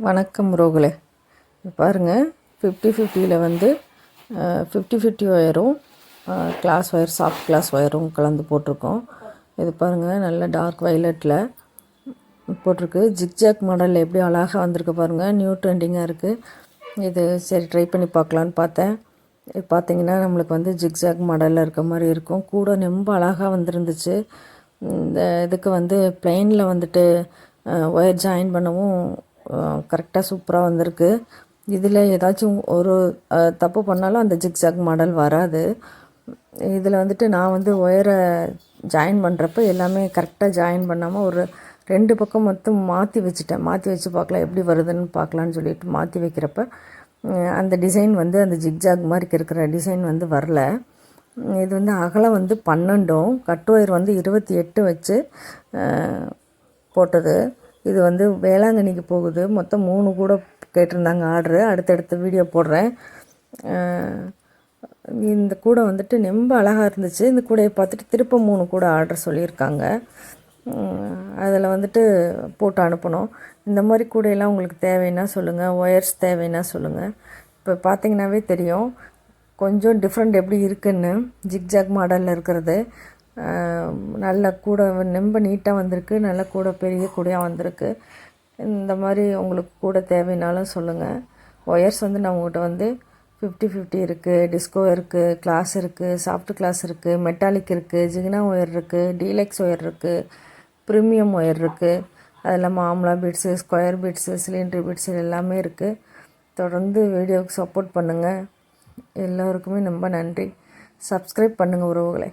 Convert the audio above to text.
வணக்கம் ரோகளே. பாருங்கள், 50-50 வந்து 50-50 ஒயரும் கிளாஸ் ஒயர், சாஃப்ட் கிளாஸ் ஒயரும் கலந்து போட்டிருக்கோம். இது பாருங்கள், நல்ல டார்க் வயலட்டில் போட்டிருக்கு. ஜிக்ஜாக் மாடலில் எப்படி அழகாக வந்திருக்கு பாருங்கள். நியூ ட்ரெண்டிங்காக இருக்குது. இது சரி ட்ரை பண்ணி பார்க்கலான்னு பார்த்தேன். இது பார்த்திங்கன்னா நம்மளுக்கு வந்து ஜிக்ஜாக் மாடலில் இருக்க மாதிரி இருக்கும். கூட ரொம்ப அழகாக வந்துருந்துச்சு. இந்த இதுக்கு வந்து ப்ளைனில் வந்துட்டு ஒயர் ஜாயின் பண்ணவும் கரெக்டாக சூப்பராக வந்திருக்கு. இதில் ஏதாச்சும் ஒரு தப்பு பண்ணாலும் அந்த ஜிக்ஜாக் மாடல் வராது. இதில் வந்துட்டு நான் வந்து ஒயரை ஜாயின் பண்ணுறப்ப எல்லாமே கரெக்டாக ஜாயின் பண்ணாமல் ஒரு 2 பக்கம் மட்டும் மாற்றி வச்சுட்டேன். மாற்றி வச்சு பார்க்கலாம் எப்படி வருதுன்னு பார்க்கலான்னு சொல்லிட்டு மாற்றி வைக்கிறப்ப அந்த டிசைன் வந்து அந்த ஜிக்ஜாக் மாதிரி இருக்கிற டிசைன் வந்து வரல. இது வந்து அகலம் வந்து 12, கட் ஒயர் வந்து 28 வச்சு போட்டது. இது வந்து வேளாங்கண்ணிக்கு போகுது. மொத்தம் 3 கூட கேட்டிருந்தாங்க ஆர்டரு. அடுத்தடுத்த வீடியோ போடுறேன். இந்த கூடை வந்துட்டு ரொம்ப அழகாக இருந்துச்சு. இந்த கூடையை பார்த்துட்டு திருப்ப 3 கூட ஆர்டர் சொல்லியிருக்காங்க. அதில் வந்துட்டு போட்டு அனுப்பணும். இந்த மாதிரி கூடையெல்லாம் உங்களுக்கு தேவைன்னா சொல்லுங்கள். ஒயர்ஸ் தேவைன்னா சொல்லுங்கள். இப்போ பார்த்திங்கனாவே தெரியும் கொஞ்சம் டிஃப்ரெண்ட் எப்படி இருக்குன்னு. ஜிக்ஜாக் மாடலில் இருக்கிறது நல்ல கூட ரொம்ப நீட்டாக வந்திருக்கு. நல்ல கூட பெரிய கூடையாக வந்திருக்கு. இந்த மாதிரி உங்களுக்கு கூட தேவைன்னாலும் சொல்லுங்கள். ஒயர்ஸ் வந்து நான் உங்கள்கிட்ட வந்து 50-50 இருக்குது, டிஸ்கோ இருக்குது, கிளாஸ் இருக்குது, சாஃப்ட் கிளாஸ் இருக்குது, மெட்டாலிக் இருக்குது, ஜிகினா ஒயர் இருக்குது, டீலக்ஸ் ஒயர் இருக்குது, ப்ரீமியம் ஒயர் இருக்குது. அது இல்லாமல் ஆம்லா பீட்ஸு, ஸ்கொயர் பீட்ஸு, சிலிண்ட்ரி பீட்ஸு எல்லாமே இருக்குது. தொடர்ந்து வீடியோவுக்கு சப்போர்ட் பண்ணுங்கள். எல்லோருக்குமே ரொம்ப நன்றி. சப்ஸ்கிரைப் பண்ணுங்கள் உறவுகளை.